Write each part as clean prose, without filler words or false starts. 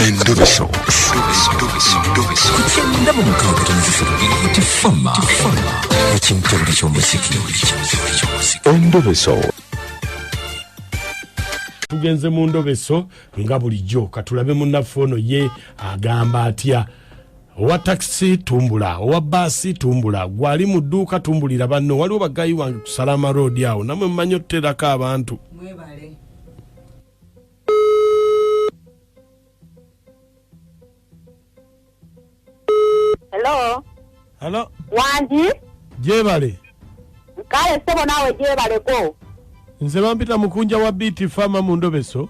Endobeso. Kugenda mu mukaaga tifama ekintu eky'omuziki. Endobeso. Tugenze mu ndobeso nga bulijjo katulabe munnaffe ono ye agamba atya. Owa taxi tumbula, owa basi tumbula, gwali mu dduuka tumbulira banno. Waliwo bagayi wange ku Salama Road awo namwe mmanyi otterako abantu. Mwebale. Hello. Wanji? Jebale. Kale sebo nawe jebale ko. Nze bampita mukunja wa biti fama mu ndobeso.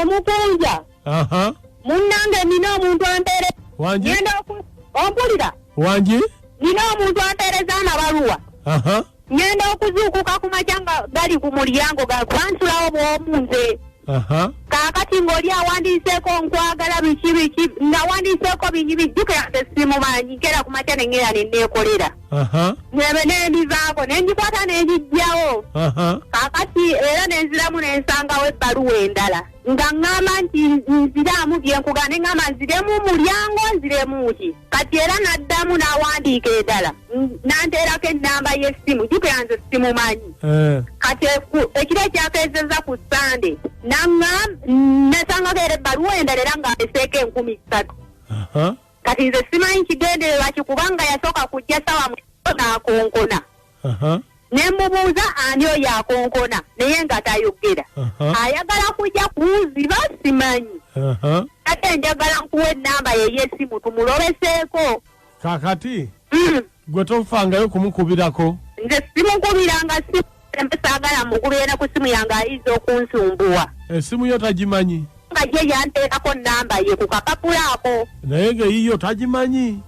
Mukunja. Aha. Munnange nina omuntu antere. Wanji? Ompulira. Wanji? Nina omuntu antereza amabaluwa. Aha. Ngenda okuzuukuka ku majanga gali ku mulyango ga kwansulawo bw'omunze. Aha. Kakati ng'oli awandiiseeko nkwagala biki nga wandiiseeko bingi bijjuke ate simumanyi nkera ku makya nengera nenneekolera. Aha. Nebe nendivaako nengikwata nengijjawo. Aha. Kakati era nenziramu nensangawo ebbaluwa endala nga ŋŋamba nti nziramu byenkugana ne ŋŋamba nziremu mulyango nziremu ki kati era naddamu n'awandiika endala nanteerako ennamba y'essimu jjuke yanze simumanyi. Kati ekiro ekyakeezezza ku Sande nasangako era ebbaluwa endala era ng'ateseeko 3,000. Kati nze simanyi kigendererwa kikubanga yasooka kujja sawa n'akonkona. Nemubuuza ani oyo akonkona naye nga tayogera. Ayagala kujja kuwuziba simanyi. Ate njagala nkuwa ennamba ye y'essimu tumulobeseeko. Kakati gwe tofangayo kumukubirako. Nze simukubiranga simu saagala mukubira ku simu yange ayinza okunsumbuwa. Essimu yo tagimanyi. Nga ye yanteekako nnamba ye ku kapapula ako. Naye ng'eyiyo tagimanyi.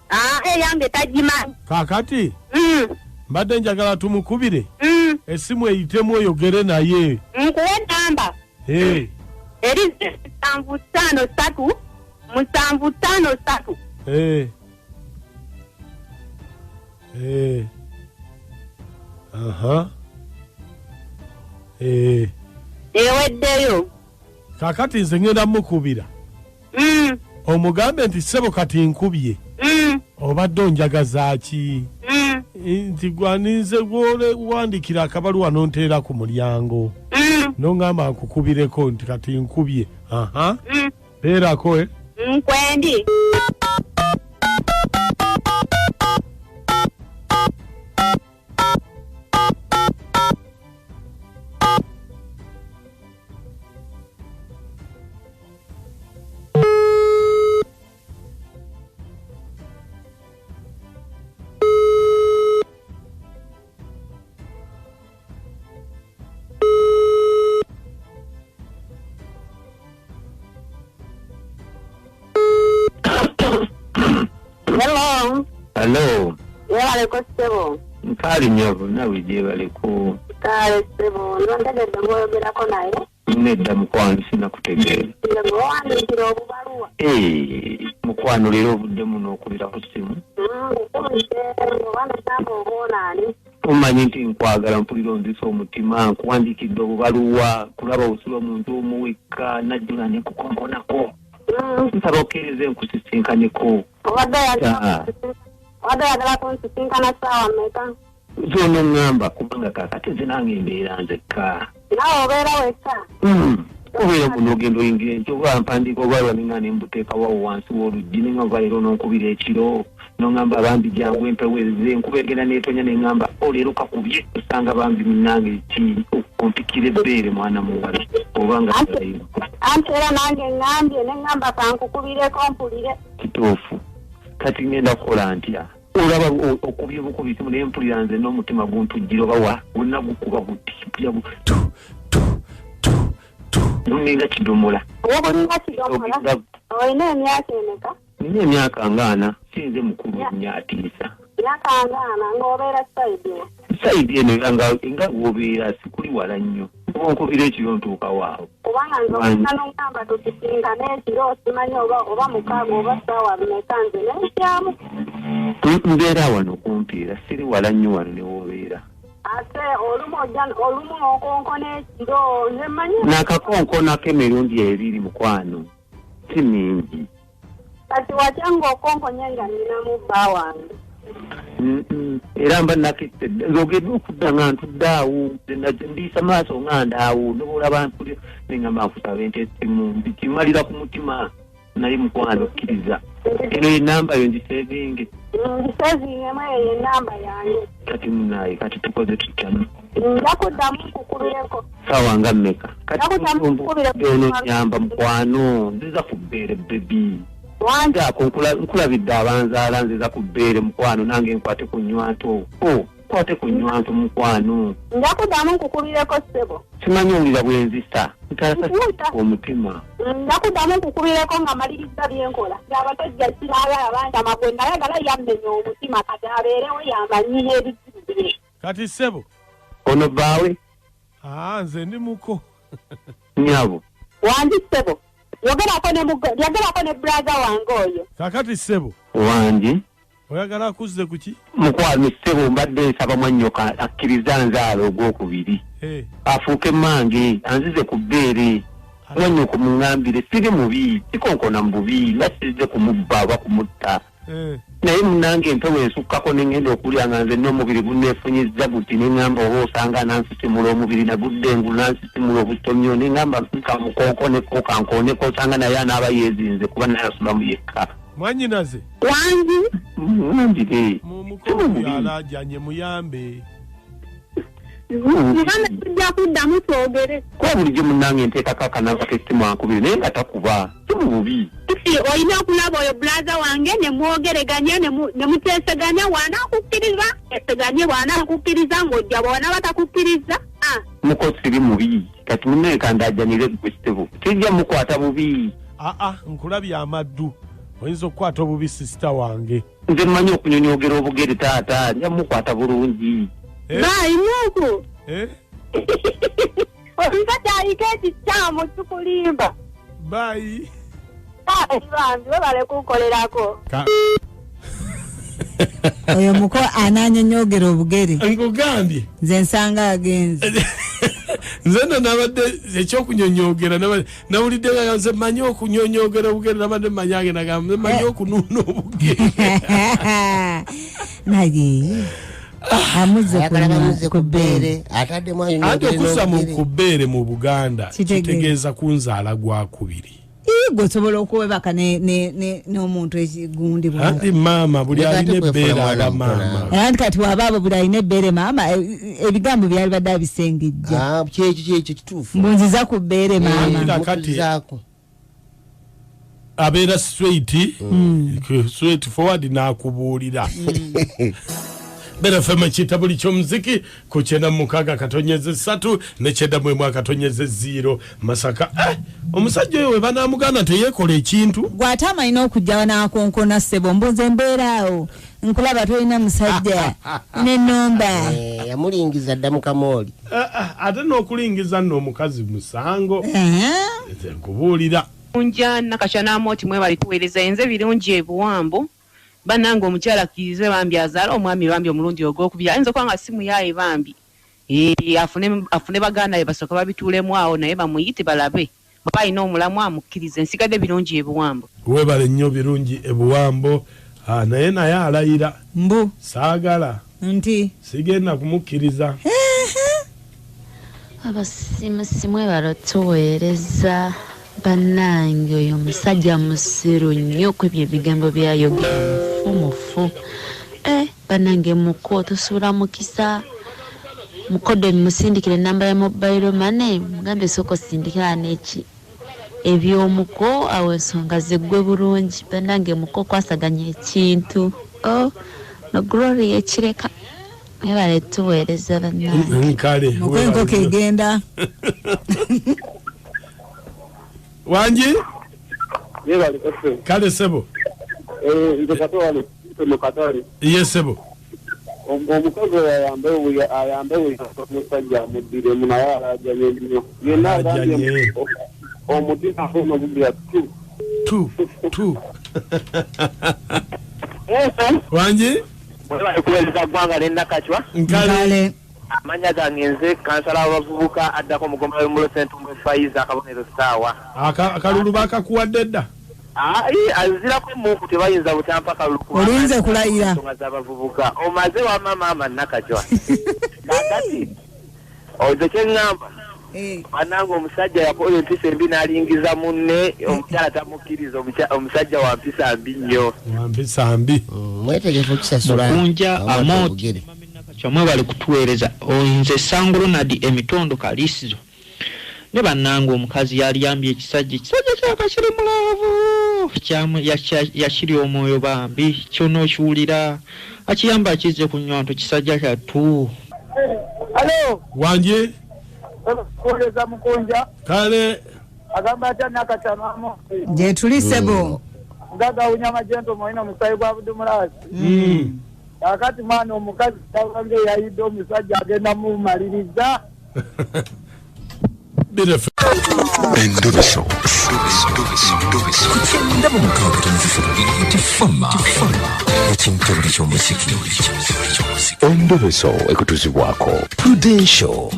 Eyange tagimanyi. Kakati mbadde njagala tumukubire. Essimu eyitemu oyogere naye. Nkuwe ennamba. Eri 753 753. Aha. Eweddeyo. Kakati nze ngenda mukubira. Omugambe nti ssebo kati nkubye. Obadde onjagaza ki? Nti gwaninze gwole wandikira akabaluwa nonteera ku mulyango. Nongamba nkukubireko nti kati nkubye. Aha. Beerako Nkwendi. Hello. Yewale ko sebo. Mpali nyobo nawe jebale ko. Kale sebo ndondegedde ngoyogerako naye. Nedda mukwano sina kutegeera. Nze wandikira obubaluwa. Mukwano leero obudde muno okubira ku ssimu. Omanyi nti nkwagala mpulira onzisa omutima nkuwandiikidde obubaluwa kulaba osula omuntu omuwekka najjula ne kukonkonako. Nsaba okkirize nkusisinkanyeko. Wada yagala kunsisinkana saawa mmeka? Zona ngamba kubanga kakati zinange embeera nzekka. Nawe obeera wekka? Obeera muno ogenda oyingira enkyova mpandiika obalwa ninga ne mbuteeka wawo wansi w'oluggi ninga nvairo n'onkubira ekiro nongamba bambi jangu empeweze enkuba egenda neetonya ne ngamba oleero kakubye osanga bambi munnange ki okumpikira ebbeere mwana muwala obanga anti era nange ngambye ne ngamba kankukubireko mpulire. Kituufu. Kati ngenda kukola ntya? Olaba okubye bukubi simu naye mpulira nze n'omutima guntujjira obawa gonna gukuba gutipya Nuninga kidomola. Wobulinga kidomola? Olina emyaka emeka? Nina emyaka 40 sinze mukulu nyaatiisa. Myaka 40 ng'obeera saidi? Saidi eno nga ng'obeera sikuli wala nnyo. Onkubira ekiro ntuuka waawo. Kubanga nze n'ogamba tusisinkane ekiro simanyi oba mukaaga oba ssaawa mmeka nze n'ekyamu. Mbeera wano kumpiira siri wala nnyo wano ne w'obeera. Ate olumu okonkona ekiro nemanyi nakakonkona k'emirundi 2 mukwano si mingi kati watyango okonkonyenga nina mubba wange era mba nakitte nzogedde okudda nga ntuddaawo ndiisa maaso nga ndaawo noboolaba mpuli nengamba nkusaba ente essimu bikimalira ku mutima naye mukwano kkiriza eno enamba yo ngisevinge ngisevingemu eyo enamba yange kati munaye kati tukoze tutya ndakuddamu nkukubireko sawa nga mmeka kati ono nyamba mukwano nziza ku bbeere bebi wanjako nkulabidde abanzaala nziza ku bbeere mukwano nange nkwate ku nnywanto kwate ku nnywanto mukwano ndakuddamu nkukubireko ssebo simanyi owulira bwenzisa ntaasa omutima ndakuddamu nkukubireko nga maliriza byenkola abatojja kiraagala bangi amagwe nayagala yammenya omutima kati abeerewo yamanyiira ebizibu bye kati ssebo ono bbaawe nze ndi muko nyabo wandi ssebo yogerako ne brother wange oyo kakati ssebo wangi oyagala akuzze ku ki mukwano ssebo mbadde nsaba mwannyoka akkiriza nzaala ogwokubiri afuuke mmange anzize ku bbeere mwannyoka muŋŋambire siri mubi sikonkona mu bubi nga sizze kumubba oba kumutta naye munange empewo ensukkako nengenda okulya nga nze n'omubiri gunneefunyizza guti neŋŋamba oba osanga nansisimula omubiri nagudde engulu nansisimula obutomyo neŋŋamba nkamukonkoneko kankoneko osanga naye anaaba yeezinze kuba naye asulamu yekka mwanyinaze wangi mwambire mukoyalajanye muyambe muganda tujja kuddamu twogere kuba bulijjo munnange nteekako akanava k'essimu ankubire naye nga takuba si mu bubi olina okulaba oyo bulaza wange nemwogereganya nemuteeseganya bw'anaakukkiriza eseganye bw'anaakukkiriza ng'ojja bw'ona batakukkiriza muko siri mubi kati munnaye kandajanire gwesitebo kijja mukwata bubi nkulabye amaddu oyinza okukwata obubi sisita wange nze mmanyi okunyonyogera obugere taata nja mukwata bulungi baayimuku omusajja aliko ekikyamu kikulimba bayi bambi webale kunkolerako oyo muko ananyonyogera obugere nkugambye nze nsanga agenze nze nabadde ekyokunyonyogera nawulidde nga nze manyi okunyonyogera obugere nabadde manyage nagamba manyi okunuuna obugere naye amuze ku bbeere ate okussa ku bbeere mu Buganda kitegeeza kunzaala gwakubiri gwe osobola okwebaka n'omuntu ekigundi anti maama buli alina ebbeere aba maama anti kati waba abo buli alina ebbeere maama ebigambo byali badde abisengejja kyekyo kituufu mbunziza ku bbeere maama kati abeera straight forward n'akubuulira Bera fema chita buli ky'omuziki ku 96 ne 9 Masaka omusajja oyo we banamugana teyekola ekintu gwate amalina okujjawo n'akonkona ssebo mbuze mbeeraawo nkulaba tolina musajja n'ennomba yamulingiza dda mu kamooli ate n'okulingiza nno omukazi musango nkubuulira unjana kashanamo timwe bali tuweereza enze birungi ebuwambo banange omukyala kize bambi azaala omwami bambi omulundi ogwokubira ayinza kwanga simu yaye bambi afune baganda ye basooka babituulemu awo naye bamuyite balabe baba alina omulamu amukkirize nsigadde birungi ebuwambo webale nnyo birungi ebuwambo naye alayira mbu saagala nti sigenda kumukkiriza abasimusimwe balotuweereza banange oyo musajja musiru nnyo kwebyo ebigambo byayogera mufu banange muko tosuula mukisa mukodo musindikire namba ya mobile money mugambe soko sindikira neki ebyomuko awo ensonga zeggwe bulungi banange muko kwasaganya ekintu no glory ekireka ebale tuweereza banange kale muko enkoko egenda wanji yebali kale sebo nze katwale mukatale yesebo omukozi ayambe omusajja amuddire munaye alajanye nnyo yenna agambye omutima afuna obubira tu wanji webali kuweereza ggwanga lennakacwa nkale amanya gange nze kansala w'abavubuka addako mugomba w'emulo Ssentumbwe Faiza akabonero saawa akalulu bakakuwadde dda azirako muku tebayinza butampa kaluluku olunze kulayira abavubuka omaze wa mama nakajwa nakati oze kyengamba banango omusajja yakola empisa embi n'alingiza munne omukyala tamukkiriza omusajja wa mpisa mbi nnyo wampisa mbi mwetegefu kisasula kunja amoti kyomwe bali kutuweereza oyinze Sangronadi Emitondo Kalisizo ne bannange omukazi yaliyambye ekisajja kyakakiri mulaavu yashiri omwoyo bambi kyono okiwulira akiyamba akize ku nnywanto kisajja kyattu Halo wanje koleza mukonja kale agamba ati nakatano je tulisebo ngaga unyama jento moina musayi gwa budumulazi akati mwana omukazi tawange yayido omusajja agenda mu maliriza Endobeso. Ndaba mukabiri tifama. Ekintu ky'omuziki. Endobeso ekutuzibwako Prudential.